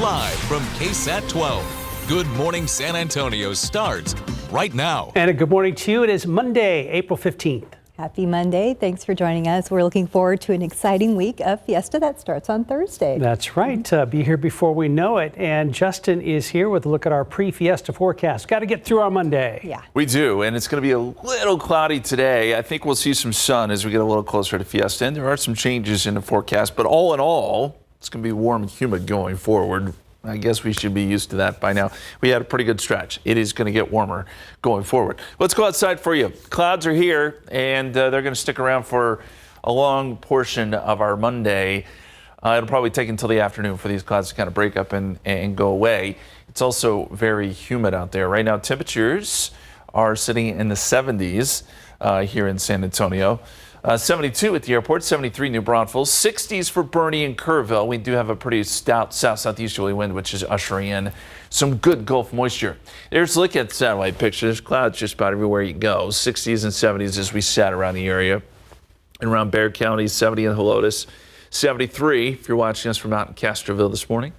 Live from KSAT 12. Good Morning San Antonio starts right now. And a good morning to you. It is Monday, April 15th. Happy Monday. Thanks for joining us. We're looking forward to an exciting week of Fiesta that starts on Thursday. That's right. Be here before we know it. And Justin is here with a look at our pre-Fiesta forecast. Got to get through our Monday. Yeah. We do, and it's going to be a little cloudy today. I think we'll see some sun as we get a little closer to Fiesta. And there are some changes in the forecast, but all in all, it's going to be warm and humid going forward. I guess we should be used to that by now. We had a pretty good stretch. It is going to get warmer going forward. Let's go outside for you. Clouds are here, and they're going to stick around for a long portion of our Monday. It'll probably take until the afternoon for these clouds to kind of break up and go away. It's also very humid out there. Right now, temperatures are sitting in the 70s here in San Antonio. 72 at the airport, 73 New Braunfels, 60s for Bernie and Kerrville. We do have a pretty stout south-southeasterly wind, which is ushering in some good Gulf moisture. There's a look at the satellite picture. There's clouds just about everywhere you go. 60s and 70s as we sat around the area. And around Bexar County, 70 in Helotes, 73 if you're watching us from out in Castroville this morning.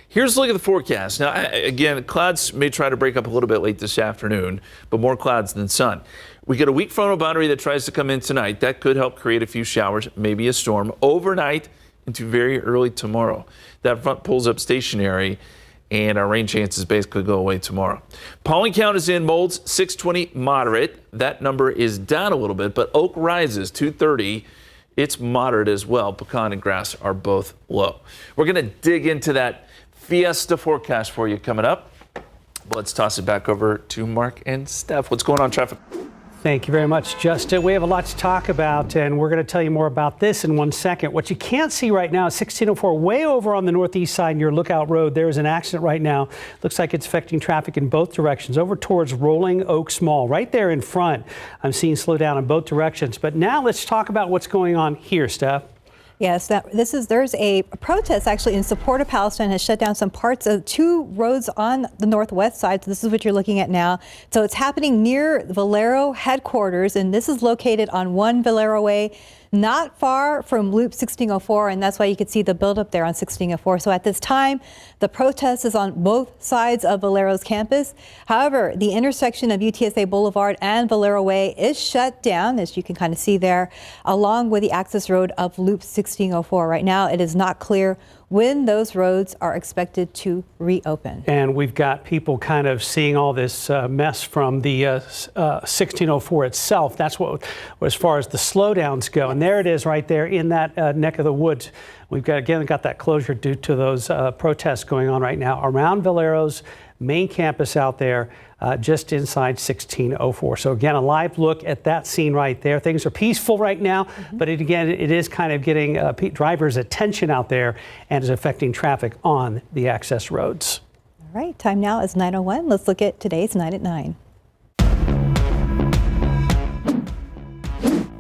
Here's a look at the forecast. Now, again, clouds may try to break up a little bit late this afternoon, but more clouds than sun. We get a weak frontal boundary that tries to come in tonight. That could help create a few showers, maybe a storm, overnight into very early tomorrow. That front pulls up stationary, and our rain chances basically go away tomorrow. Pollen count is in, molds 620, moderate. That number is down a little bit, but oak rises 230. It's moderate as well. Pecan and grass are both low. We're going to dig into that Fiesta forecast for you coming up. Let's toss it back over to Mark and Steph. What's going on, traffic? Thank you very much, Justin. We have a lot to talk about, and we're going to tell you more about this in 1 second. What you can't see right now is 1604, way over on the northeast side near Lookout Road. There is an accident right now. Looks like it's affecting traffic in both directions, over towards Rolling Oaks Mall. Right there in front, I'm seeing slow down in both directions. But now let's talk about what's going on here, Steph. Yes, there's a protest actually in support of Palestine has shut down some parts of two roads on the northwest side. So this is what you're looking at now. So it's happening near Valero headquarters, and this is located on 1 Valero Way, not far from Loop 1604, and that's why you can see the buildup there on 1604. So at this time, the protest is on both sides of Valero's campus. However, the intersection of UTSA Boulevard and Valero Way is shut down, as you can kind of see there, along with the access road of Loop 1604. Right now, it is not clear when those roads are expected to reopen. And we've got people kind of seeing all this mess from the 1604 itself. That's what, as far as the slowdowns go. And there it is right there in that neck of the woods. We've got that closure due to those protests going on right now around Valero's main campus out there, just inside 1604. So again, a live look at that scene right there. Things are peaceful right now, but it is kind of getting drivers' attention out there and is affecting traffic on the access roads. All right, time now is 9:01. Let's look at today's 9 at 9.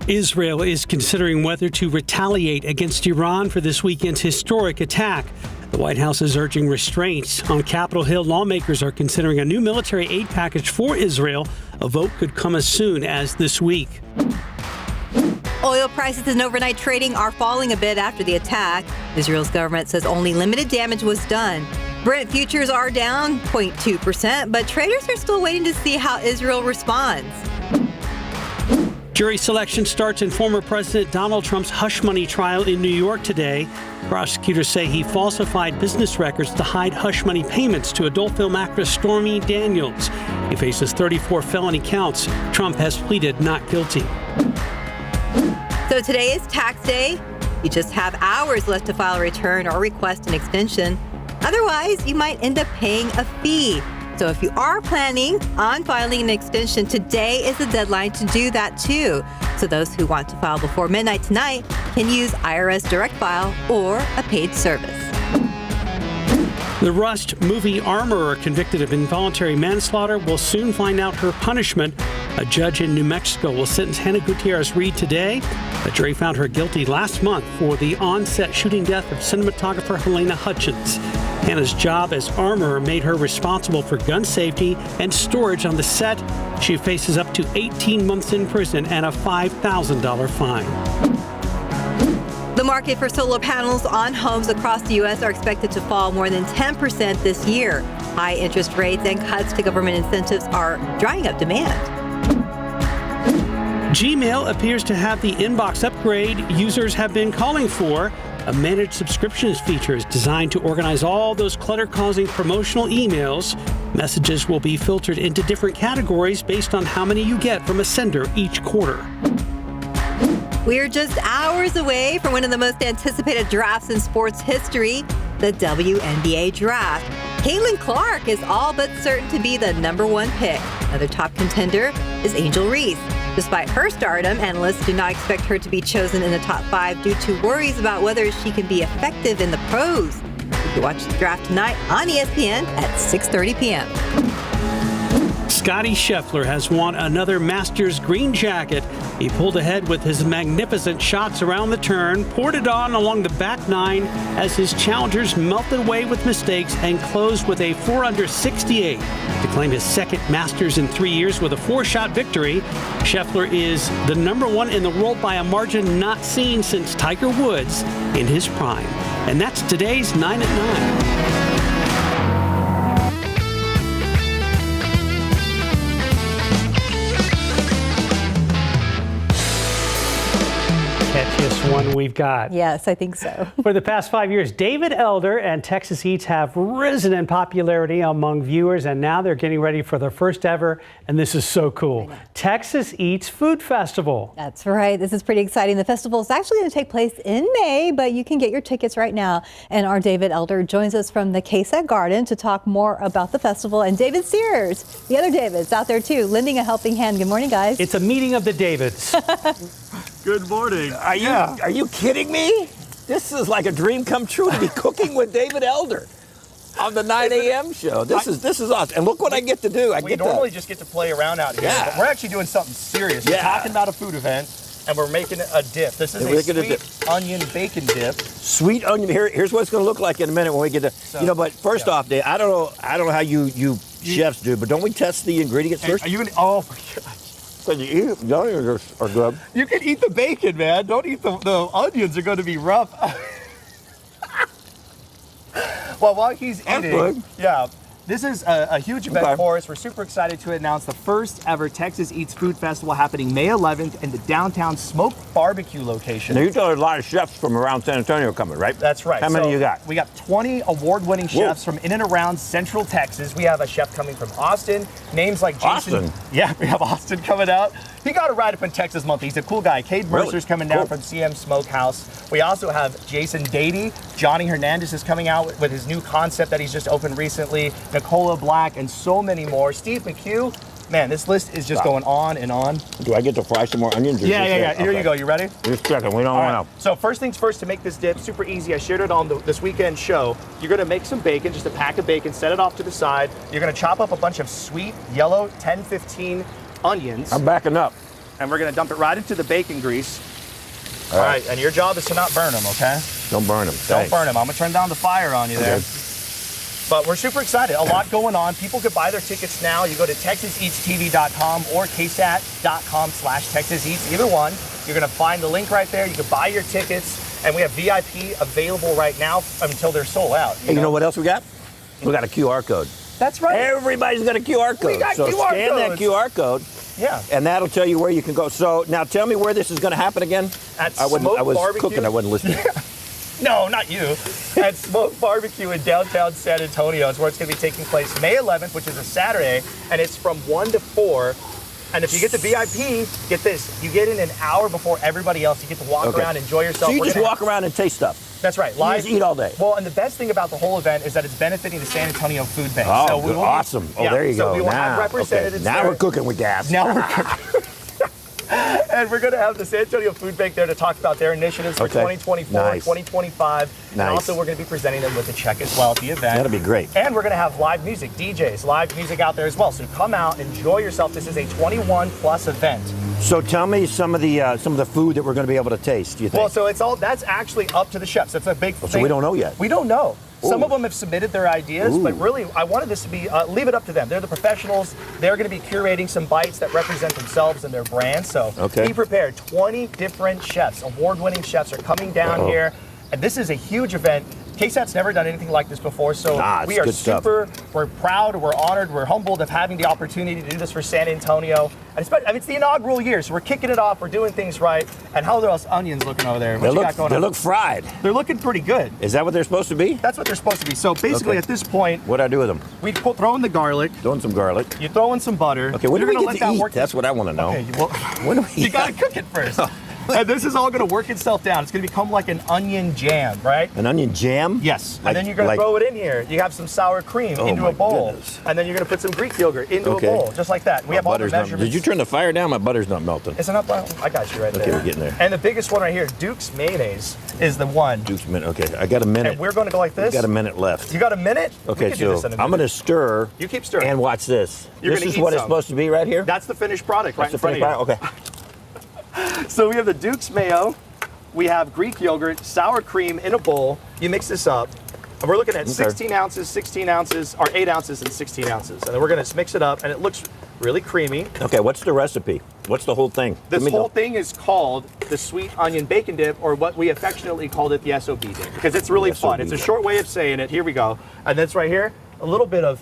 Israel is considering whether to retaliate against Iran for this weekend's historic attack. The White House is urging restraints. On Capitol Hill, lawmakers are considering a new military aid package for Israel. A vote could come as soon as this week. Oil prices and overnight trading are falling a bit after the attack. Israel's government says only limited damage was done. Brent futures are down 0.2%, but traders are still waiting to see how Israel responds. Jury selection starts in former President Donald Trump's hush money trial in New York today. Prosecutors say he falsified business records to hide hush money payments to adult film actress Stormy Daniels. He faces 34 felony counts. Trump has pleaded not guilty. So today is tax day. You just have hours left to file a return or request an extension. Otherwise, you might end up paying a fee. So if you are planning on filing an extension, today is the deadline to do that too. So those who want to file before midnight tonight can use IRS Direct File or a paid service. The Rust movie armorer convicted of involuntary manslaughter will soon find out her punishment. A judge in New Mexico will sentence Hannah Gutierrez-Reed today. The jury found her guilty last month for the on-set shooting death of cinematographer Helena Hutchins. Hannah's job as armorer made her responsible for gun safety and storage on the set. She faces up to 18 months in prison and a $5,000 fine. The market for solar panels on homes across the U.S. are expected to fall more than 10% this year. High interest rates and cuts to government incentives are drying up demand. Gmail appears to have the inbox upgrade users have been calling for. A managed subscriptions feature is designed to organize all those clutter-causing promotional emails. Messages will be filtered into different categories based on how many you get from a sender each quarter. We're just hours away from one of the most anticipated drafts in sports history, the WNBA draft. Caitlin Clark is all but certain to be the #1 pick. Another top contender is Angel Reese. Despite her stardom, analysts do not expect her to be chosen in the top 5 due to worries about whether she can be effective in the pros. You can watch the draft tonight on ESPN at 6:30 p.m. Scottie Scheffler has won another Masters green jacket. He pulled ahead with his magnificent shots around the turn, poured it on along the back nine as his challengers melted away with mistakes and closed with a 4-under 68 to claim his second Masters in 3 years with a 4-shot victory. Scheffler is the #1 in the world by a margin not seen since Tiger Woods in his prime. And that's today's 9 at 9. Catchiest one we've got. Yes, I think so. For the past 5 years, David Elder and Texas Eats have risen in popularity among viewers, and now they're getting ready for their first ever, and this is so cool, Texas Eats Food Festival. That's right. This is pretty exciting. The festival is actually going to take place in May, but you can get your tickets right now. And our David Elder joins us from the KSAT Garden to talk more about the festival. And David Sears, the other David's out there too, lending a helping hand. Good morning, guys. It's a meeting of the Davids. Good morning. Are you kidding me? This is like a dream come true to be cooking with David Elder on the 9 a.m. show. This is awesome. And look what I get to do. We normally just get to play around out here, but we're actually doing something serious. We're talking about a food event, and we're making a dip. This is a sweet onion bacon dip. Sweet onion. Here's what it's going to look like in a minute when we get to. But first off, Dave, I don't know how you chefs do, but don't we test the ingredients first? Are you gonna? Oh my God. Can you eat it? The onions are good. You can eat the bacon, man. Don't eat the onions. Are going to be rough. Well, while he's eating, this is a huge event for us. We're super excited to announce the first ever Texas Eats Food Festival happening May 11th in the downtown Smoked Barbecue location. Now, you got a lot of chefs from around San Antonio coming, right? That's right. How many you got? We got 20 award-winning chefs from in and around Central Texas. We have a chef coming from Austin. Names like Jason. Austin? Yeah, we have Austin coming out. He got a ride up in Texas month. He's a cool guy. Cade Mercer's coming down from CM Smokehouse. We also have Jason Dady. Johnny Hernandez is coming out with his new concept that he's just opened recently. Nicola Black, and so many more. Steve McHugh. Man, this list is just going on and on. Do I get to fry some more onions? Yeah. Here you go. You ready? Just checking. We don't want to. So first things first, to make this dip super easy, I shared it on this weekend show. You're going to make some bacon, just a pack of bacon, set it off to the side. You're going to chop up a bunch of sweet yellow 10-15 onions. I'm backing up. And we're going to dump it right into the bacon grease. All right. And your job is to not burn them, okay? Don't burn them. Don't burn them. I'm going to turn down the fire on you there. But we're super excited. A lot going on. People could buy their tickets now. You go to TexasEatsTV.com or KSAT.com/TexasEats. Either one. You're going to find the link right there. You can buy your tickets. And we have VIP available right now until they're sold out. You know what else we got? We got a QR code. That's right. Everybody's got a QR code. We got so QR scan codes. that QR code. Yeah. And that'll tell you where you can go. So now tell me where this is going to happen again. At I was Barbecue. cooking. I wasn't listening. No, not you. At Smoke Barbecue in downtown San Antonio is where it's going to be taking place May 11th, which is a Saturday, and it's from 1 to 4. And if you get the VIP, get this, you get in an hour before everybody else. You get to walk around, enjoy yourself. So you just walk around and taste stuff. That's right. You just eat all day. Well, and the best thing about the whole event is that it's benefiting the San Antonio Food Bank. Oh, so we will awesome. There you go. So we will have representatives Now there. we're cooking with gas. Now we're cooking. And we're going to have the San Antonio Food Bank there to talk about their initiatives for 2024, 2025. And also we're going to be presenting them with a check as well at the event. That'll be great. And we're going to have live music, DJs, live music out there as well. So come out, enjoy yourself. This is a 21+ event. So tell me some of the food that we're going to be able to taste, do you think? Well, so that's actually up to the chefs. That's a big thing. So we don't know yet. We don't know. Some of them have submitted their ideas, but really, I wanted this to be, leave it up to them. They're the professionals. They're going to be curating some bites that represent themselves and their brand. So be prepared. 20 different chefs, award-winning chefs are coming down here. And this is a huge event. KSAT's never done anything like this before, so we are we're proud, we're honored, we're humbled of having the opportunity to do this for San Antonio. And it's the inaugural year, so we're kicking it off, we're doing things right. And how are those onions looking over there? What you got going on? They look fried. They're looking pretty good. Is that what they're supposed to be? That's what they're supposed to be. So basically at this point, what do I do with them? We throw in the garlic. Throw in some garlic. You throw in some butter. Okay, when do we get to eat? That's what I want to know. Okay, well, when do we you gotta cook it first. And this is all going to work itself down. It's going to become like an onion jam, right? An onion jam? Yes. And then you're going to throw it in here. You have some sour cream into a bowl. Goodness. And then you're going to put some Greek yogurt into a bowl, just like that. We have all the measurements. Did you turn the fire down? My butter's not melting. Is it not? I got you right there. Okay, we're getting there. And the biggest one right here, Duke's mayonnaise, is the one. Duke's mayonnaise. Okay, I got a minute. And we're going to go like this. We got a minute left. You got a minute? Okay, so I'm going to stir. You keep stirring. And watch this. This is what it's supposed to be right here? That's the finished product right in front of you. Okay. So we have the Duke's mayo, we have Greek yogurt, sour cream in a bowl. You mix this up, and we're looking at 16 ounces, 16 ounces, or 8 ounces and 16 ounces. And then we're going to mix it up, and it looks really creamy. Okay, what's the recipe? What's the whole thing? This whole thing is called the sweet onion bacon dip, or what we affectionately called it, the SOB dip, because it's really fun. It's a short way of saying it. Here we go. And that's right here, a little bit of,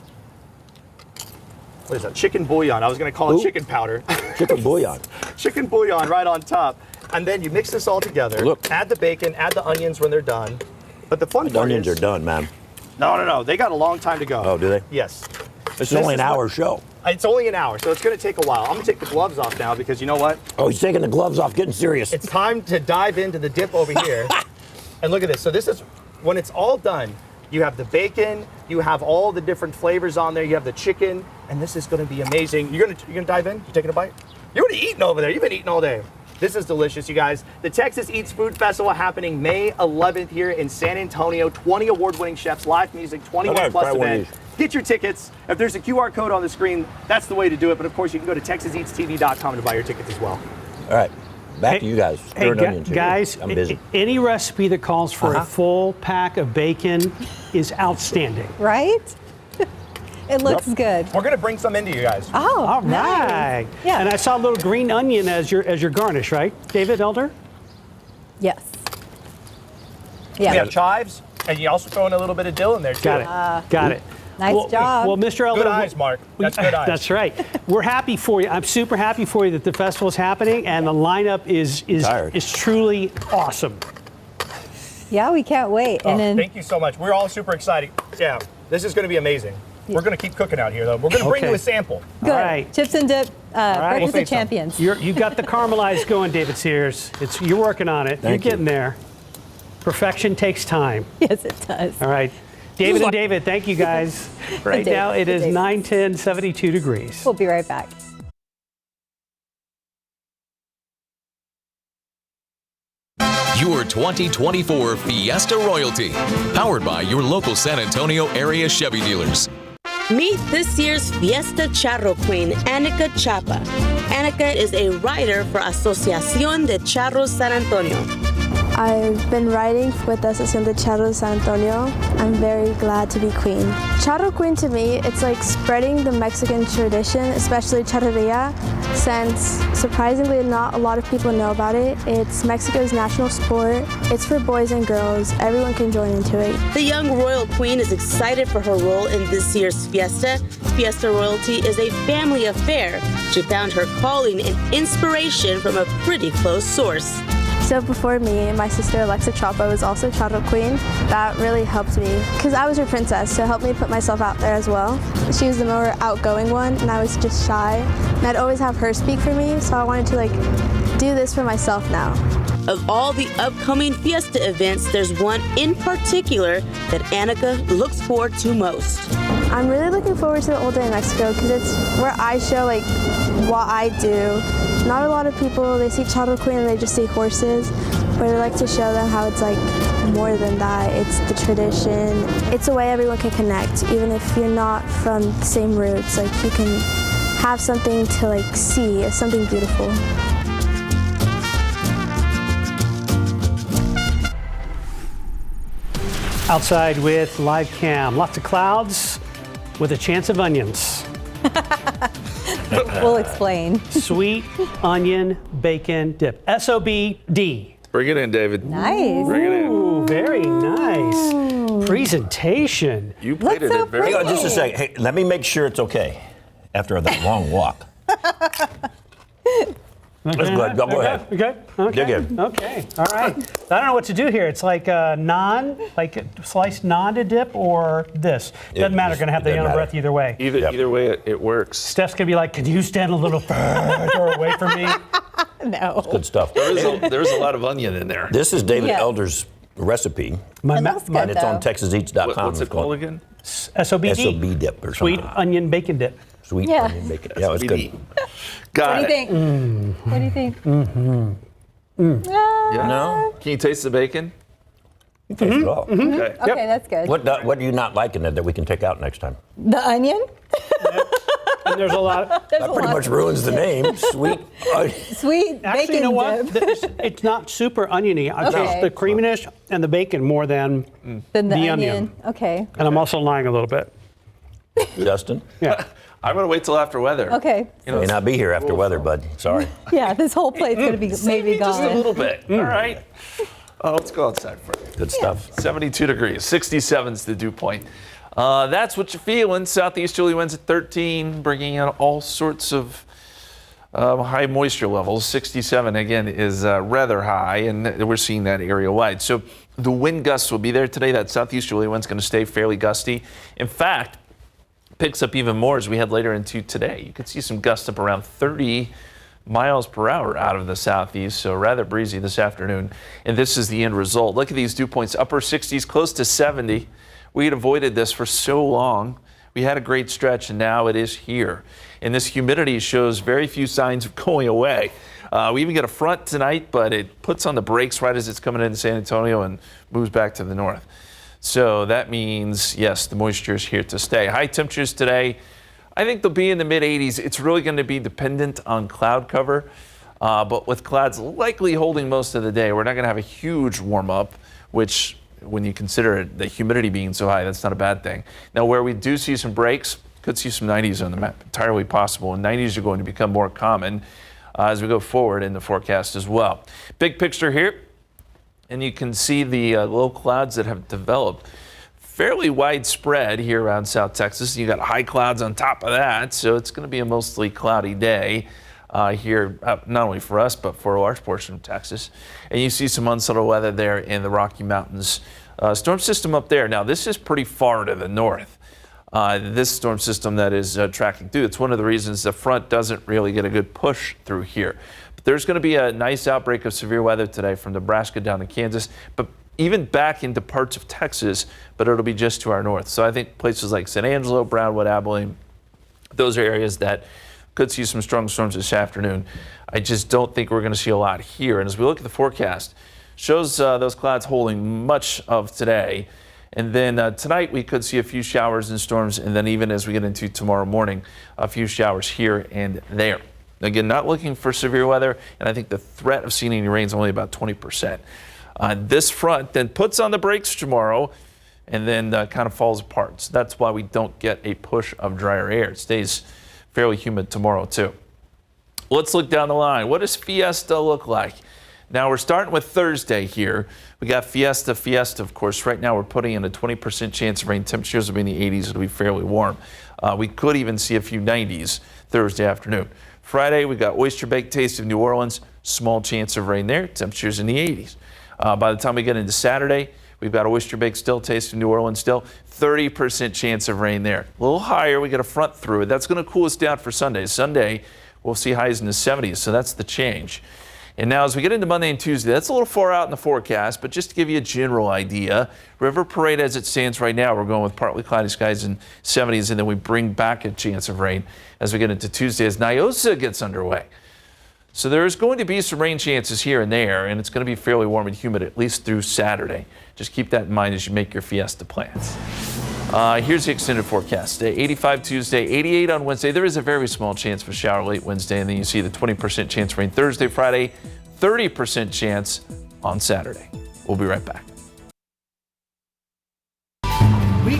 what is that? Chicken bouillon. I was going to call it chicken powder. Chicken bouillon. Chicken bouillon right on top. And then you mix this all together. Look. Add the bacon, add the onions when they're done. But the fun part is... The onions are done, man. No. They got a long time to go. Oh, do they? Yes. This is only an hour show. It's only an hour, so it's going to take a while. I'm going to take the gloves off now because you know what? Oh, he's taking the gloves off, getting serious. It's time to dive into the dip over here. And look at this. So this is, when it's all done, you have the bacon, you have all the different flavors on there, you have the chicken, and this is going to be amazing. You're gonna dive in? You taking a bite? You're already eating over there. You've been eating all day. This is delicious, you guys. The Texas Eats Food Festival happening May 11th here in San Antonio. 20 award-winning chefs, live music, 21 plus event. Get your tickets. If there's a QR code on the screen, that's the way to do it. But of course, you can go to TexasEatsTV.com to buy your tickets as well. All right. Back to you guys. Guys, I'm busy. Any recipe that calls for a full pack of bacon is outstanding. Right? It looks good. We're going to bring some into you guys. Oh, all nice. right. Yeah. And I saw a little green onion as your garnish, right, David Elder? Yes. Yeah. We have chives, and you also throw in a little bit of dill in there too. Got it. Nice job. Well, Mr. Elder. Good eyes, Mark. That's good eyes. That's right. We're happy for you. I'm super happy for you that the festival is happening, and the lineup is truly awesome. Yeah, we can't wait. And then, thank you so much. We're all super excited. Yeah, this is going to be amazing. We're going to keep cooking out here, though. We're going to bring you a sample. Good. All right. Chips and dip. Breakfast We'll of champions. You got the caramelized going, David Sears. You're working on it. You're getting there. Perfection takes time. Yes, it does. All right. David and David, thank you guys. Right now it is 9:10, 72 degrees. We'll be right back. Your 2024 Fiesta Royalty, powered by your local San Antonio area Chevy dealers. Meet this year's Fiesta Charro Queen, Annika Chapa. Annika is a rider for Asociación de Charros San Antonio. I've been riding with the Asociación de Charros San Antonio. I'm very glad to be queen. Charro Queen to me, it's like spreading the Mexican tradition, especially charreria, since surprisingly not a lot of people know about it. It's Mexico's national sport. It's for boys and girls. Everyone can join into it. The young royal queen is excited for her role in this year's Fiesta. Fiesta Royalty is a family affair. She found her calling and inspiration from a pretty close source. So before me, my sister Alexa Chapa was also Charro Queen. That really helped me because I was her princess, so it helped me put myself out there as well. She was the more outgoing one and I was just shy. And I'd always have her speak for me, so I wanted to do this for myself now. Of all the upcoming Fiesta events, there's one in particular that Annika looks forward to most. I'm really looking forward to the Old Day in Mexico because it's where I show what I do. Not a lot of people, they see Charro Queen and they just see horses, but I like to show them how it's more than that. It's the tradition. It's a way everyone can connect, even if you're not from the same roots. You can have something to see, something beautiful. Outside with live cam. Lots of clouds with a chance of onions. We'll explain. Sweet onion bacon dip. SOBD. Bring it in, David. Nice. Bring it in. Ooh, very nice. Presentation. You plated it very Hang on well. just a second. Hey, let me make sure it's okay after that long walk. That's good. Go ahead. Okay. Okay. Dig in. Okay. All right. I don't know what to do here. It's like naan, like sliced naan to dip, or this. Doesn't matter. Going to have the doesn't yellow matter. breath either way. Either way, it works. Steph's going to be like, "Can you stand a little further away from me?" No. Good stuff. There's a lot of onion in there. This is David Yeah. Elder's recipe, It looks good, and it's on though. TexasEats.com. What's it called again? SOBD. SOB dip or Sweet something. onion bacon dip. Sweet Yeah. onion bacon. Yeah, it's good. Got What do you it. think? What do you think? Yeah. No? Can you taste the bacon? You taste it all. Okay. Okay, that's good. What do you not like in it that we can take out next time? The onion? And there's a lot. There's That a pretty lot. much ruins the name. Sweet onion. Sweet Actually, bacon you know what? dip. It's not super oniony. I Okay. taste the creaminess and the bacon more than, Then the the onion. onion. Okay. and I'm also lying a little bit. Justin, Yeah. I'm gonna wait till after weather. Okay. You know, may not be here after weather, bud. Sorry. Yeah, this whole plate's going to be maybe just a gone. little bit. All right. Oh, let's go outside for it. Good stuff. 72 degrees, 67's the dew point. That's what you're feeling. Southeasterly winds at 13, bringing out all sorts of high moisture levels. 67 again is rather high, and we're seeing that area wide. So the wind gusts will be there today. That southeasterly wind's going to stay fairly gusty. In fact, picks up even more as we head later into today. You could see some gusts up around 30 miles per hour out of the southeast, so rather breezy this afternoon. And this is the end result. Look at these dew points, upper 60s, close to 70. We had avoided this for so long. We had a great stretch, and now it is here. And this humidity shows very few signs of going away. We even get a front tonight, but it puts on the brakes right as it's coming into San Antonio and moves back to the north. So that means, yes, the moisture is here to stay. High temperatures today, I think they'll be in the mid 80s. It's really going to be dependent on cloud cover, but with clouds likely holding most of the day, we're not going to have a huge warm up, which when you consider the humidity being so high, that's not a bad thing. Now, where we do see some breaks, could see some 90s on the map, entirely possible, and 90s are going to become more common as we go forward in the forecast as well. Big picture here. And you can see the low clouds that have developed fairly widespread here around South Texas. You got high clouds on top of that, so it's going to be a mostly cloudy day here, not only for us, but for a large portion of Texas. And you see some unsettled weather there in the Rocky Mountains. Storm system up there. Now, this is pretty far to the north. This storm system that is tracking through. It's one of the reasons the front doesn't really get a good push through here. There's going to be a nice outbreak of severe weather today from Nebraska down to Kansas, but even back into parts of Texas, but it'll be just to our north. So I think places like San Angelo, Brownwood, Abilene, those are areas that could see some strong storms this afternoon. I just don't think we're going to see a lot here. And as we look at the forecast, shows those clouds holding much of today. And then tonight we could see a few showers and storms, and then even as we get into tomorrow morning, a few showers here and there. Again, not looking for severe weather, and I think the threat of seeing any rain is only about 20%. This front then puts on the brakes tomorrow and then kind of falls apart. So that's why we don't get a push of drier air. It stays fairly humid tomorrow, too. Let's look down the line. What does Fiesta look like? Now, we're starting with Thursday here. We got Fiesta, of course. Right now, we're putting in a 20% chance of rain. Temperatures will be in the 80s. It'll be fairly warm. We could even see a few 90s Thursday afternoon. Friday, we got Oyster Bake Taste of New Orleans. Small chance of rain there. Temperatures in the 80s. By the time we get into Saturday, we've got Oyster Bake still Taste of New Orleans still. 30% chance of rain there. A little higher. We get a front through it. That's going to cool us down for Sunday. Sunday, we'll see highs in the 70s. So that's the change. And now as we get into Monday and Tuesday, that's a little far out in the forecast, but just to give you a general idea, River Parade as it stands right now, we're going with partly cloudy skies in 70s, and then we bring back a chance of rain as we get into Tuesday as Niosa gets underway. So there's going to be some rain chances here and there, and it's going to be fairly warm and humid at least through Saturday. Just keep that in mind as you make your Fiesta plans. Here's the extended forecast. 85 Tuesday, 88 on Wednesday. There is a very small chance for a shower late Wednesday, and then you see the 20% chance rain Thursday, Friday, 30% chance on Saturday. We'll be right back.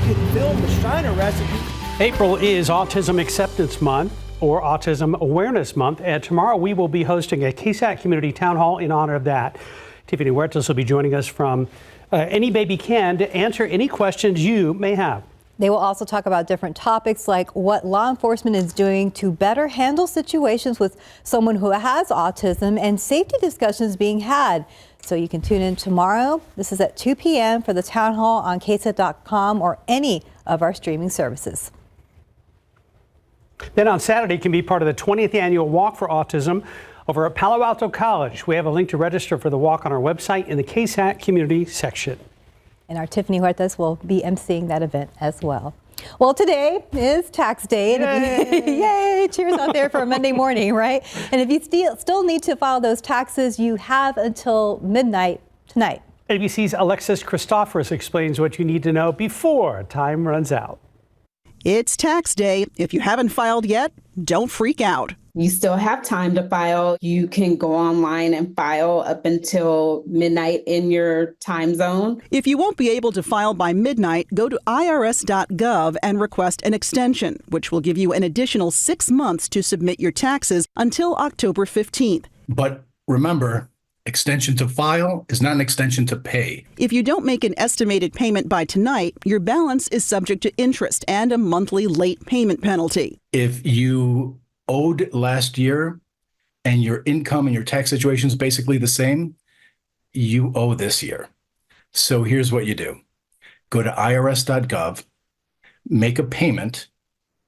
could film the Shiner recipe. April is Autism Acceptance Month or Autism Awareness Month, and tomorrow we will be hosting a KSAT Community Town Hall in honor of that. Tiffany Huertas will be joining us from Any Baby Can to answer any questions you may have. They will also talk about different topics like what law enforcement is doing to better handle situations with someone who has autism and safety discussions being had. So you can tune in tomorrow. This is at 2 p.m. for the town hall on KSAT.com or any of our streaming services. Then on Saturday can be part of the 20th annual Walk for Autism over at Palo Alto College. We have a link to register for the walk on our website in the KSAT community section. And our Tiffany Huertas will be emceeing that event as well. Well, today is tax day. And yay! Cheers out there for a Monday morning, right? And if you still need to file those taxes, you have until midnight tonight. ABC's Alexis Christoforous explains what you need to know before time runs out. It's tax day. If you haven't filed yet, don't freak out. You still have time to file. You can go online and file up until midnight in your time zone. If you won't be able to file by midnight, go to irs.gov and request an extension, which will give you an additional 6 months to submit your taxes until October 15th. But remember, extension to file is not an extension to pay. If you don't make an estimated payment by tonight, your balance is subject to interest and a monthly late payment penalty. If you owed last year and your income and your tax situation is basically the same, you owe this year. So here's what you do. Go to irs.gov, make a payment,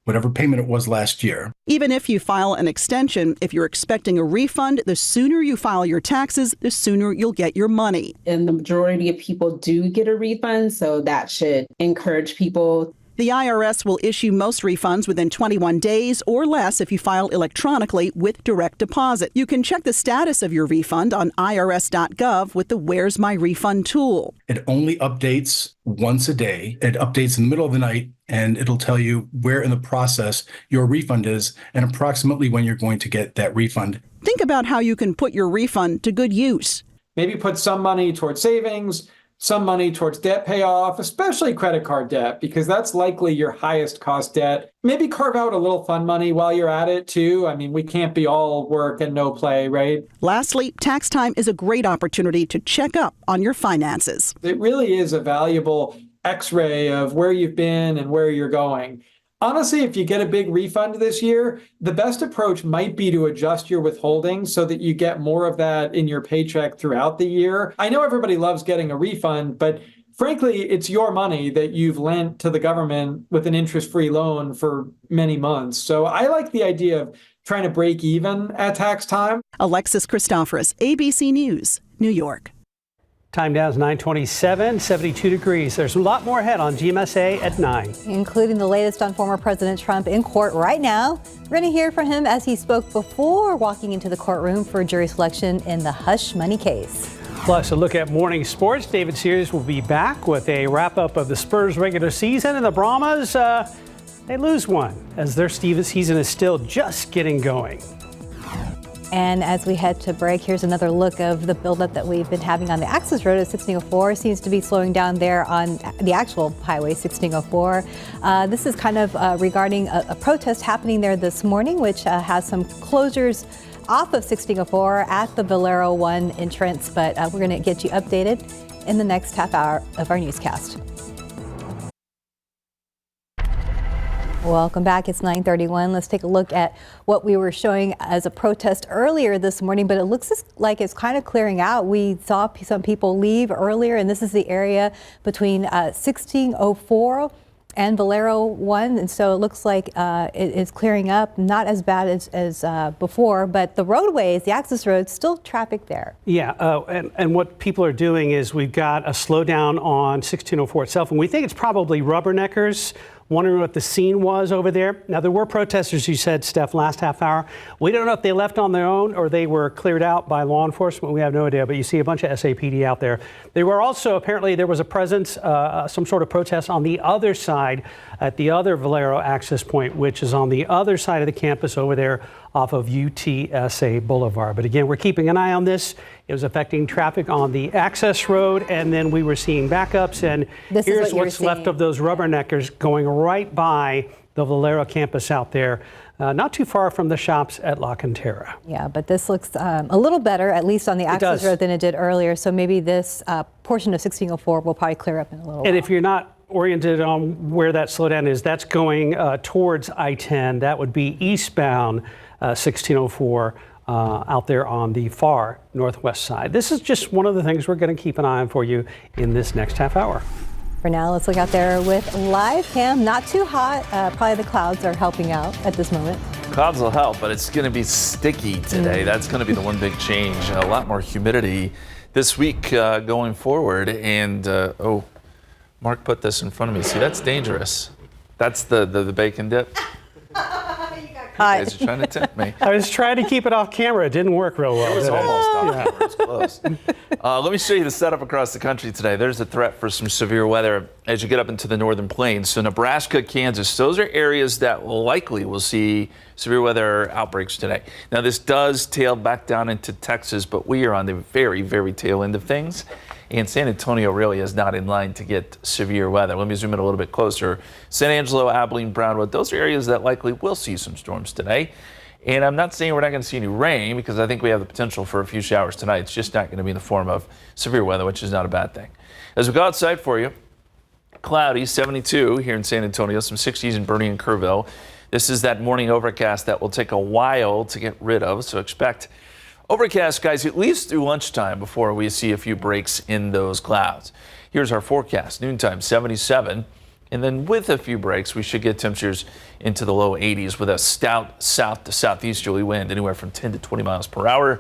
whatever payment it was last year. Even if you file an extension, if you're expecting a refund, the sooner you file your taxes, the sooner you'll get your money. And the majority of people do get a refund, so that should encourage people. The IRS will issue most refunds within 21 days or less if you file electronically with direct deposit. You can check the status of your refund on irs.gov with the Where's My Refund tool. It only updates once a day. It updates in the middle of the night, and it'll tell you where in the process your refund is and approximately when you're going to get that refund. Think about how you can put your refund to good use. Maybe put some money towards savings, some money towards debt payoff, especially credit card debt, because that's likely your highest cost debt. Maybe carve out a little fun money while you're at it, too. I mean, we can't be all work and no play, right? Lastly, tax time is a great opportunity to check up on your finances. It really is a valuable x-ray of where you've been and where you're going. Honestly, if you get a big refund this year, the best approach might be to adjust your withholdings so that you get more of that in your paycheck throughout the year. I know everybody loves getting a refund, but frankly, it's your money that you've lent to the government with an interest-free loan for many months. So I like the idea of trying to break even at tax time. Alexis Christoforous, ABC News, New York. Time now is 9:27, 72 degrees. There's a lot more ahead on GMSA at 9. Including the latest on former President Trump in court right now. We're going to hear from him as he spoke before walking into the courtroom for jury selection in the hush money case. Plus, a look at morning sports. David Sears will be back with a wrap-up of the Spurs regular season. And the Brahmas, they lose one as their season is still just getting going. And as we head to break, here's another look of the buildup that we've been having on the access road at 1604. Seems to be slowing down there on the actual highway 1604. This is kind of regarding a protest happening there this morning, which has some closures off of 1604 at the Valero 1 entrance. But we're going to get you updated in the next half hour of our newscast. Welcome back. It's 9:31. Let's take a look at what we were showing as a protest earlier this morning, but it looks like it's kind of clearing out. We saw some people leave earlier, and this is the area between 1604 and Valero 1, and so it looks like it is clearing up. Not as bad as before, but the roadways, the access roads, still traffic there. Yeah, and what people are doing is we've got a slowdown on 1604 itself, and we think it's probably rubberneckers wondering what the scene was over there. Now, there were protesters, you said, Steph, last half hour. We don't know if they left on their own or they were cleared out by law enforcement. We have no idea, but you see a bunch of SAPD out there. There were also, apparently, there was a presence, some sort of protest on the other side side at the other Valero access point, which is on the other side of the campus over there off of UTSA Boulevard. But again, we're keeping an eye on this. It was affecting traffic on the access road, and then we were seeing backups. And here's what's left of those rubberneckers going right by the Valero campus out there, not too far from the shops at La Cantera. Yeah, but this looks a little better, at least on the access road, than it did earlier. So maybe this portion of 1604 will probably clear up in a little while. And if you're not oriented on where that slowdown is, that's going towards I-10. That would be eastbound 1604 out there on the far northwest side. This is just one of the things we're going to keep an eye on for you in this next half hour. For now, let's look out there with live cam. Not too hot. Probably the clouds are helping out at this moment. Clouds will help, but it's going to be sticky today. That's going to be the one big change. A lot more humidity this week going forward. And, Mark put this in front of me. See, that's dangerous. That's the bacon dip. You guys are trying to tempt me. I was trying to keep it off camera. It didn't work real well. It was almost off camera. It was close. Let me show you the setup across the country today. There's a threat for some severe weather as you get up into the northern plains. So Nebraska, Kansas, those are areas that likely will see severe weather outbreaks today. Now, this does tail back down into Texas, but we are on the very, very tail end of things. And San Antonio really is not in line to get severe weather. Let me zoom in a little bit closer. San Angelo, Abilene, Brownwood, those are areas that likely will see some storms today. And I'm not saying we're not going to see any rain, because I think we have the potential for a few showers tonight. It's just not going to be in the form of severe weather, which is not a bad thing. As we go outside for you, cloudy, 72 here in San Antonio, some 60s in Boerne and Kerrville. This is that morning overcast that will take a while to get rid of, so expect overcast, guys, at least through lunchtime before we see a few breaks in those clouds. Here's our forecast. Noontime, 77. And then with a few breaks, we should get temperatures into the low 80s with a stout south to southeasterly wind, anywhere from 10 to 20 miles per hour.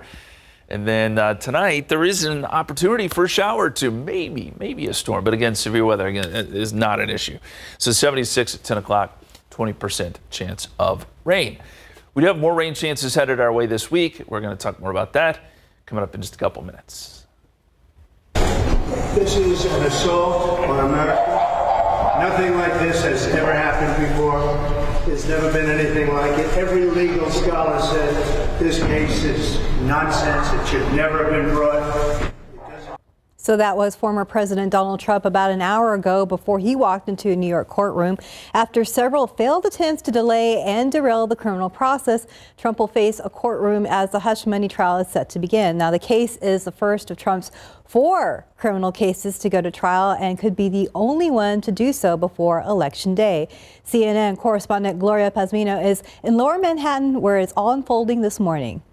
And then tonight, there is an opportunity for a shower or two, maybe a storm. But again, severe weather again is not an issue. So 76 at 10 o'clock, 20% chance of rain. We do have more rain chances headed our way this week. We're going to talk more about that coming up in just a couple minutes. This is an assault on America. Nothing like this has ever happened before. There's never been anything like it. Every legal scholar said this case is nonsense. It should never have been brought. So that was former President Donald Trump about an hour ago before he walked into a New York courtroom. After several failed attempts to delay and derail the criminal process, Trump will face a courtroom as the hush money trial is set to begin. Now, the case is the first of Trump's 4 criminal cases to go to trial and could be the only one to do so before Election Day. CNN correspondent Gloria Pazmino is in Lower Manhattan, where it's all unfolding this morning.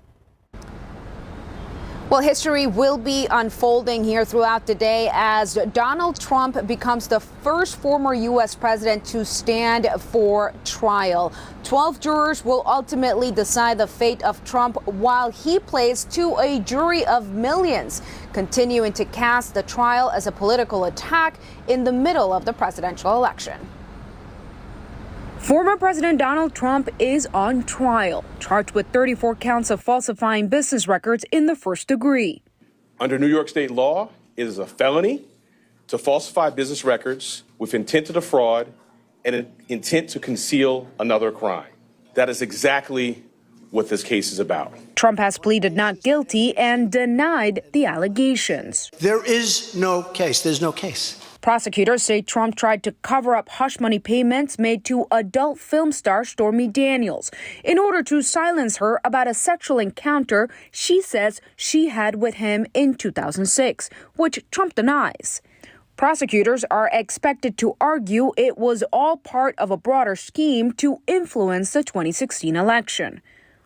Well, history will be unfolding here throughout the day as Donald Trump becomes the first former U.S. president to stand for trial. 12 jurors will ultimately decide the fate of Trump while he plays to a jury of millions, continuing to cast the trial as a political attack in the middle of the presidential election. Former President Donald Trump is on trial, charged with 34 counts of falsifying business records in the first degree. Under New York state law, it is a felony to falsify business records with intent to defraud and an intent to conceal another crime. That is exactly what this case is about. Trump has pleaded not guilty and denied the allegations. There is no case. There's no case. Prosecutors say Trump tried to cover up hush money payments made to adult film star Stormy Daniels in order to silence her about a sexual encounter she says she had with him in 2006, which Trump denies. Prosecutors are expected to argue it was all part of a broader scheme to influence the 2016 election.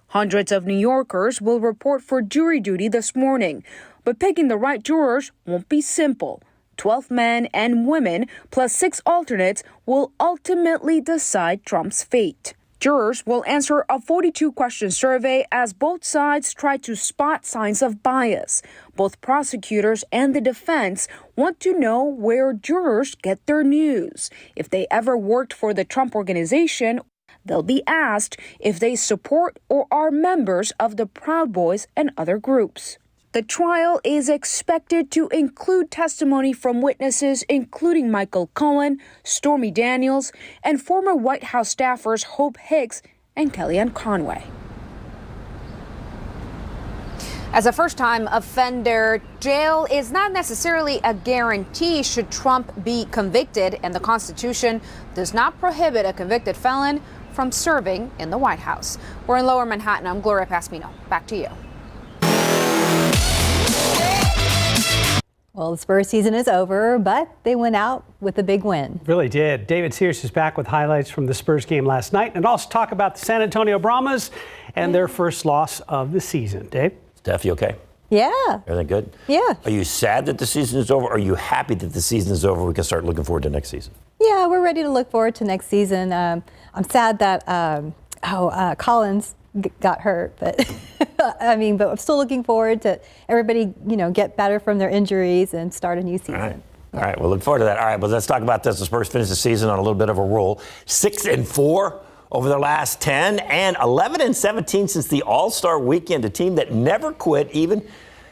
Hundreds of New Yorkers will report for jury duty this morning, but picking the right jurors won't be simple. 12 men and women, plus 6 alternates, will ultimately decide Trump's fate. Jurors will answer a 42-question survey as both sides try to spot signs of bias. Both prosecutors and the defense want to know where jurors get their news. If they ever worked for the Trump Organization, they'll be asked if they support or are members of the Proud Boys and other groups. The trial is expected to include testimony from witnesses including Michael Cohen, Stormy Daniels, and former White House staffers Hope Hicks and Kellyanne Conway. As a first-time offender, jail is not necessarily a guarantee should Trump be convicted, and the Constitution does not prohibit a convicted felon from serving in the White House. We're in Lower Manhattan. I'm Gloria Pasmino. Back to you. Well, the Spurs season is over, but they went out with a big win. Really did. David Sears is back with highlights from the Spurs game last night, and also talk about the San Antonio Brahmas and their first loss of the season. Dave? Steph, you okay? Yeah. Everything good? Yeah. Are you sad that the season is over? Or are you happy that the season is over? We can start looking forward to next season. Yeah, we're ready to look forward to next season. I'm sad that Collins got hurt, but but I'm still looking forward to everybody, get better from their injuries and start a new season. All right, we'll look forward to that. All right, well, let's talk about this. The Spurs finished the season on a little bit of a roll. 6-4 over their last 10 and 11-17 since the All-Star weekend. A team that never quit, even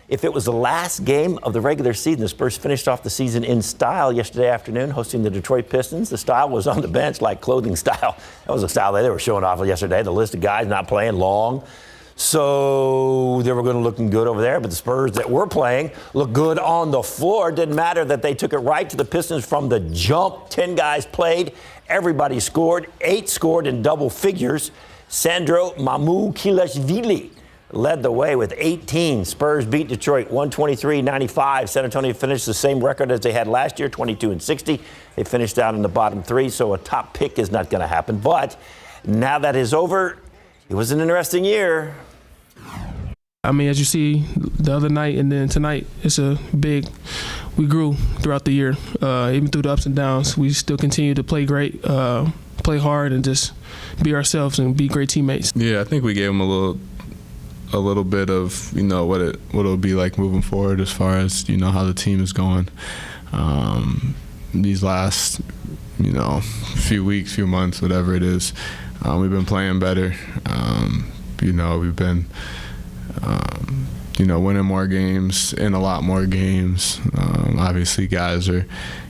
if it was the last game of the regular season. The Spurs finished off the season in style yesterday afternoon, hosting the Detroit Pistons. The style was on the bench like clothing style. That was the style they were showing off yesterday. The list of guys not playing long. So they were going to look good over there, but the Spurs that were playing looked good on the floor. Didn't matter that they took it right to the Pistons from the jump. 10 guys played. Everybody scored. 8 scored in double figures. Sandro Mamoukelashvili led the way with 18. Spurs beat Detroit 123-95. San Antonio finished the same record as they had last year, 22-60. They finished out in the bottom 3, so a top pick is not going to happen. But now that is over, it was an interesting year. As you see the other night and then tonight, we grew throughout the year. Even through the ups and downs, we still continue to play great, play hard, and just be ourselves and be great teammates. Yeah, I think we gave them a little bit of, what it'll be like moving forward as far as, how the team is going. These last, few weeks, few months, whatever it is, we've been playing better. We've been, winning more games, in a lot more games. Obviously, guys are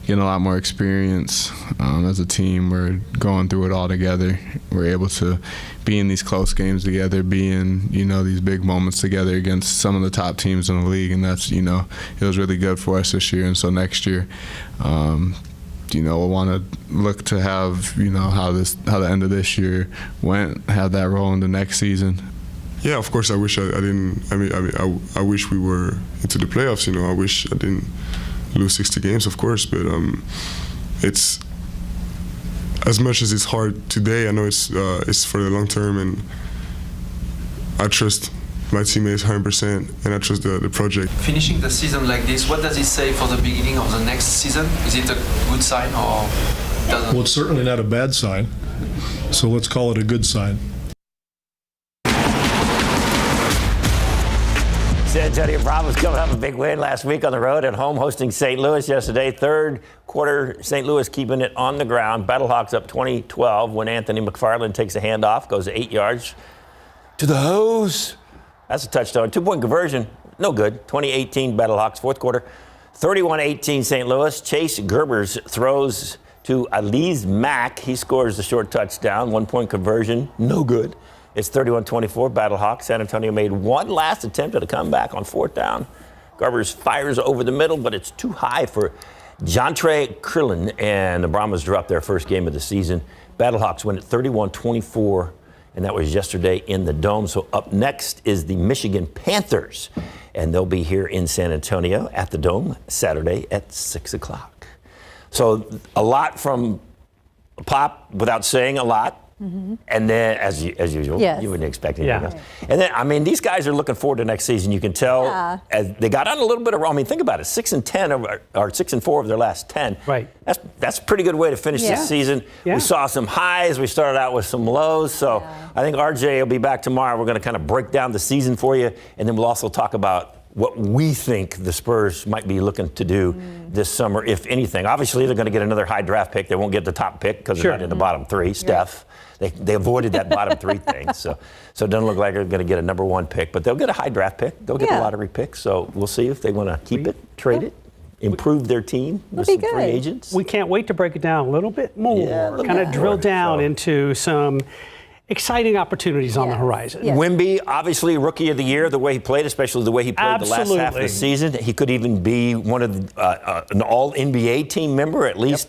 getting a lot more experience as a team. We're going through it all together. We're able to be in these close games together, be in, these big moments together against some of the top teams in the league, and that's, it was really good for us this year. And so next year, we'll want to look to have, how the end of this year went, have that roll into next season. Yeah, of course. I wish I didn't. I wish we were into the playoffs. I wish I didn't lose 60 games, of course. But it's as much as it's hard today. I know it's for the long term, and I trust my teammates 100%, and I trust the project. Finishing the season like this, what does it say for the beginning of the next season? Is it a good sign or doesn't? Well, it's certainly not a bad sign. So let's call it a good sign. San Antonio Brahmas coming up a big win last week on the road at home, hosting St. Louis yesterday. Third quarter, St. Louis keeping it on the ground. Battlehawks up 20-12 when Anthony McFarland takes a handoff, goes 8 yards to the hose. That's a touchdown. 2-point conversion, no good. 2018 Battlehawks, fourth quarter. 31-18 St. Louis. Chase Gerbers throws to Alize Mack. He scores the short touchdown. 1-point conversion, no good. It's 31-24 Battlehawks. San Antonio made one last attempt at a comeback on fourth down. Gerbers fires over the middle, but it's too high for Jantre Krillin, and the Brahmas drop their first game of the season. Battlehawks win at 31-24. And that was yesterday in the Dome. So up next is the Michigan Panthers. And they'll be here in San Antonio at the Dome Saturday at 6 o'clock. So a lot from Pop without saying a lot. Mm-hmm. And then, as usual, yes. You wouldn't expect anything else. And then, these guys are looking forward to next season. You can tell as they got on a little bit of, think about it, 6-10 or 6-4 over their last 10. Right. That's a pretty good way to finish this season. Yeah. We saw some highs. We started out with some lows. So I think RJ will be back tomorrow. We're going to kind of break down the season for you, and then we'll also talk about what we think the Spurs might be looking to do this summer, if anything. Obviously, they're going to get another high draft pick. They won't get the top pick because they're not in the bottom three. Steph, they avoided that bottom three thing. So it doesn't look like they're going to get a number one pick, but they'll get a high draft pick. They'll get a lottery pick. So we'll see if they want to keep it, trade it, improve their team with some free agents. We can't wait to break it down a little bit more, kind of drill down into some exciting opportunities on the horizon. Wemby, obviously Rookie of the Year, the way he played, especially the way he played the last half of the season. He could even be one of an All-NBA team member, at least,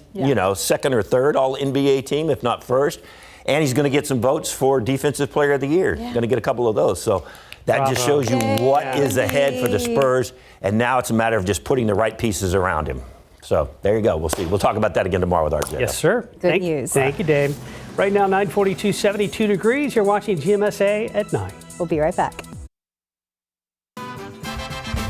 second or third All-NBA team, if not first. And he's going to get some votes for Defensive Player of the Year. Going to get a couple of those. So that just shows you what is ahead for the Spurs. And now it's a matter of just putting the right pieces around him. So there you go. We'll see. We'll talk about that again tomorrow with RJ. Yes, sir. Good news. Thank you, Dave. Right now, 9:42, 72 degrees. You're watching GMSA at 9. We'll be right back.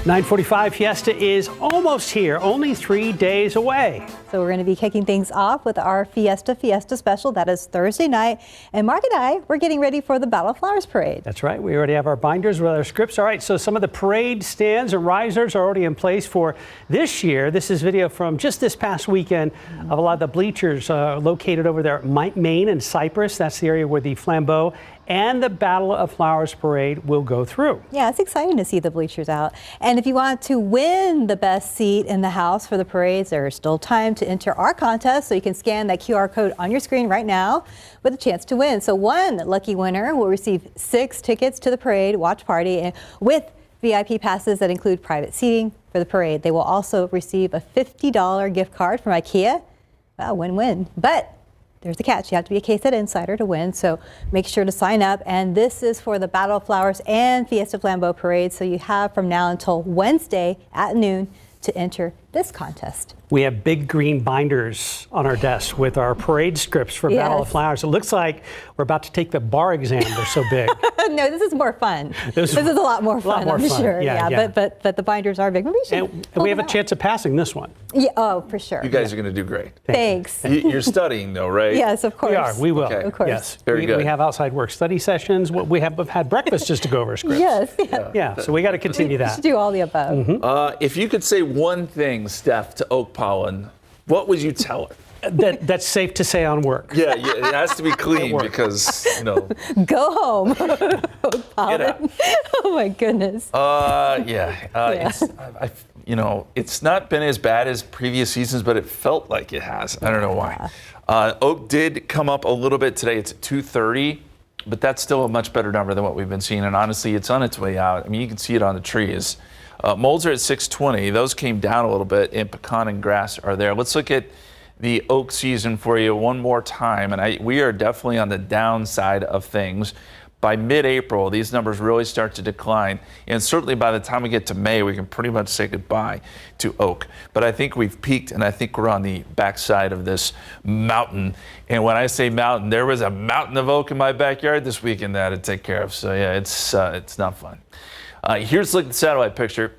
9:45, Fiesta is almost here, only 3 days away. So we're going to be kicking things off with our Fiesta special. That is Thursday night. And Mark and I, we're getting ready for the Battle of Flowers Parade. That's right. We already have our binders with our scripts. All right, so some of the parade stands and risers are already in place for this year. This is video from just this past weekend of a lot of the bleachers located over there at Maine and Cypress. That's the area where the Flambeau and the Battle of Flowers Parade will go through. Yeah, it's exciting to see the bleachers out. And if you want to win the best seat in the house for the parades, there's still time to enter our contest. So you can scan that QR code on your screen right now with a chance to win. So one lucky winner will receive 6 tickets to the parade watch party and with VIP passes that include private seating for the parade. They will also receive a $50 gift card from IKEA. Wow, win-win. But there's a catch. You have to be a KSAT insider to win, so make sure to sign up. And this is for the Battle of Flowers and Fiesta Flambeau Parade, so you have from now until Wednesday at noon to enter this contest. We have big green binders on our desk with our parade scripts for Battle of Flowers. It looks like we're about to take the bar exam. They're so big. No, this is more fun. This is a lot more fun, I'm sure. Yeah. But the binders are big. And we have a chance of passing this one. Yeah, oh, for sure. You guys are going to do great. Thanks. You're studying, though, right? Yes, of course. We are. We will. Okay. Of course. Yes. Very good. We have outside work study sessions. We have had breakfast just to go over scripts. Yes. Yeah. So we got to continue You that. should do all the above. If you could say one thing, Steph, to Oak Pollen, what would you tell her? That's safe to say on work. Yeah, it has to be clean because, Go home. Get out. Oh, my goodness. It's not been as bad as previous seasons, but it felt like it has. I don't know why. Oak did come up a little bit today. It's at 230, but that's still a much better number than what we've been seeing. And honestly, it's on its way out. I mean, you can see it on the trees. Molds are at 620. Those came down a little bit, and pecan and grass are there. Let's look at the oak season for you one more time. And we are definitely on the downside of things. By mid-April, these numbers really start to decline. And certainly by the time we get to May, we can pretty much say goodbye to oak. But I think we've peaked, and I think we're on the backside of this mountain. And when I say mountain, there was a mountain of oak in my backyard this weekend that I had to take care of. So yeah, it's not fun. Here's a look at the satellite picture.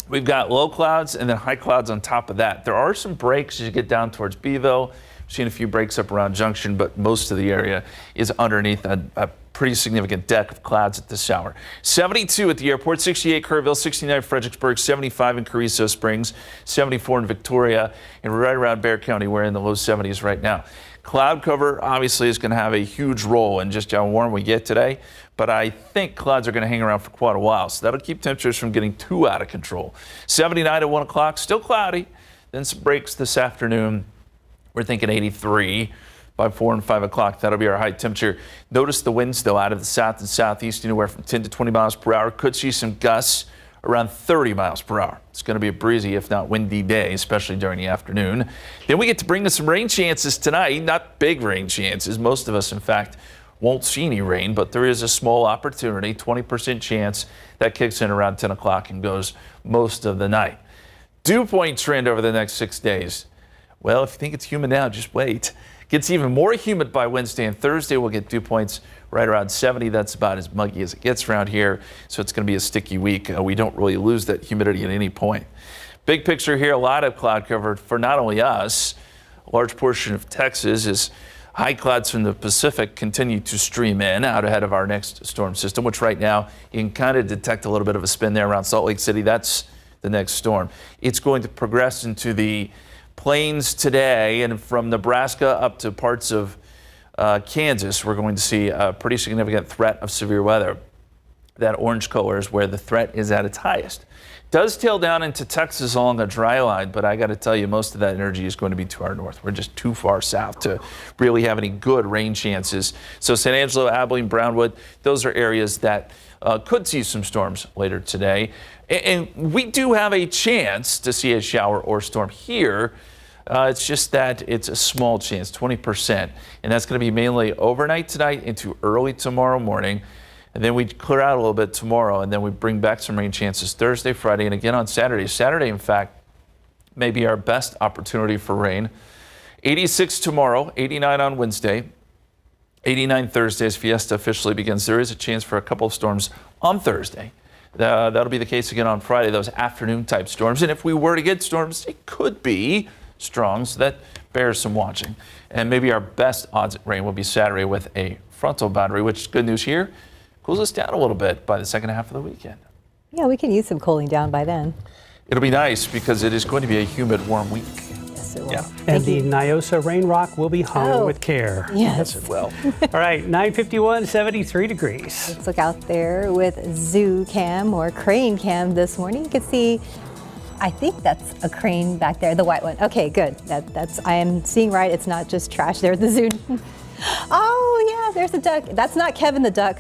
We've got low clouds and then high clouds on top of that. There are some breaks as you get down towards Beeville. We've seen a few breaks up around Junction, but most of the area is underneath a pretty significant deck of clouds at this hour. 72 at the airport, 68 Kerrville, 69 Fredericksburg, 75 in Carrizo Springs, 74 in Victoria, and right around Bexar County, we're in the low 70s right now. Cloud cover obviously is going to have a huge role in just how warm we get today, but I think clouds are going to hang around for quite a while, so that'll keep temperatures from getting too out of control. 79 at 1 o'clock, still cloudy, then some breaks this afternoon. We're thinking 83 by 4 and 5 o'clock. That'll be our high temperature. Notice the winds, though, out of the south and southeast, anywhere from 10 to 20 miles per hour. Could see some gusts around 30 miles per hour. It's going to be a breezy, if not windy day, especially during the afternoon. Then we get to bring us some rain chances tonight. Not big rain chances. Most of us, in fact, won't see any rain, but there is a small opportunity, 20% chance that kicks in around 10 o'clock and goes most of the night. Dew point trend over the next 6 days. Well, if you think it's humid now, just wait. Gets even more humid by Wednesday and Thursday. We'll get dew points right around 70. That's about as muggy as it gets around here. So it's going to be a sticky week. We don't really lose that humidity at any point. Big picture here, a lot of cloud cover for not only us. A large portion of Texas is High clouds from the Pacific continue to stream in out ahead of our next storm system, which right now you can kind of detect a little bit of a spin there around Salt Lake City. That's the next storm. It's going to progress into the plains today, and from Nebraska up to parts of Kansas, we're going to see a pretty significant threat of severe weather. That orange color is where the threat is at its highest. Does tail down into Texas along a dry line, but I got to tell you, most of that energy is going to be to our north. We're just too far south to really have any good rain chances. So San Angelo, Abilene, Brownwood, those are areas that could see some storms later today. And we do have a chance to see a shower or storm here. It's just that it's a small chance, 20%. And that's going to be mainly overnight tonight into early tomorrow morning. And then we clear out a little bit tomorrow, and then we bring back some rain chances Thursday, Friday, and again on Saturday. Saturday, in fact, may be our best opportunity for rain. 86 tomorrow, 89 on Wednesday, 89 Thursday as Fiesta officially begins. There is a chance for a couple of storms on Thursday. That'll be the case again on Friday, those afternoon type storms. And if we were to get storms, it could be strong, so that bears some watching. And maybe our best odds at rain will be Saturday with a frontal boundary, which is good news here. Cools us down a little bit by the second half of the weekend. Yeah, we can use some cooling down by then. It'll be nice because it is going to be a humid, warm week. Yes, it will. Yeah. And the Nyosa rain rock will be hung with care. Yes. It will. All right, 9:51, 73 degrees. Let's look out there with Zoo Cam or Crane Cam this morning. You can see, I think that's a crane back there, the white one. Okay, good. That's I am seeing right. It's not just trash there at the zoo. Oh, yeah, there's a duck. That's not Kevin the duck.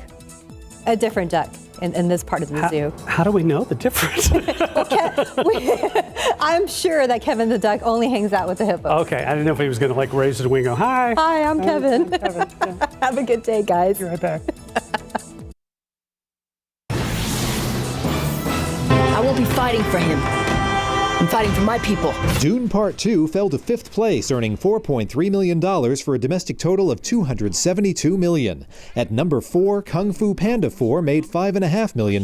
A different duck in this part of the zoo. How do we know the difference? I'm sure that Kevin the duck only hangs out with the hippo. Okay, I didn't know if he was going to like raise his wing and go, hi. Hi, I'm Kevin. Have a good day, guys. Be right back. I won't be fighting for him. I'm fighting for my people. Dune Part 2 fell to 5th place, earning $4.3 million for a domestic total of $272 million. At number 4, Kung Fu Panda 4 made $5.5 million.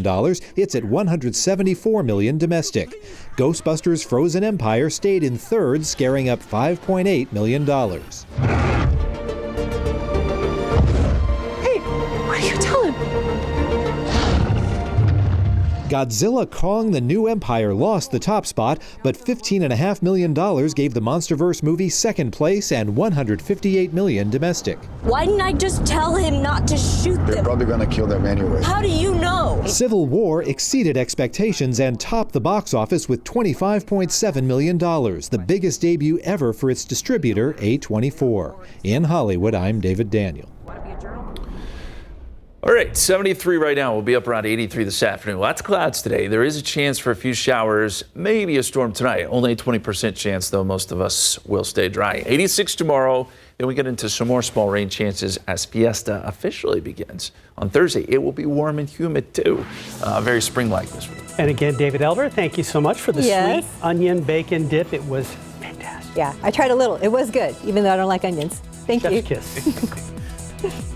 It's at $174 million domestic. Ghostbusters Frozen Empire stayed in 3rd, scaring up $5.8 million. Hey, what are you telling him? Godzilla Kong: The New Empire lost the top spot, but $15.5 million gave the MonsterVerse movie 2nd place and $158 million domestic. Why didn't I just tell him not to shoot them? They're probably gonna kill them anyway. How do you know? Civil War exceeded expectations and topped the box office with $25.7 million, the biggest debut ever for its distributor, A24. In Hollywood, I'm David Daniel. All right, 73 right now. We'll be up around 83 this afternoon. Lots of clouds today. There is a chance for a few showers, maybe a storm tonight. Only a 20% chance, though. Most of us will stay dry. 86 tomorrow. Then we get into some more small rain chances as Fiesta officially begins. On Thursday, it will be warm and humid, too. Very spring-like this week. And again, David Elder, thank you so much for the Yes. sweet onion bacon dip. It was fantastic. Yeah, I tried a little. It was good, even though I don't like onions. Thank you. Chef's kiss.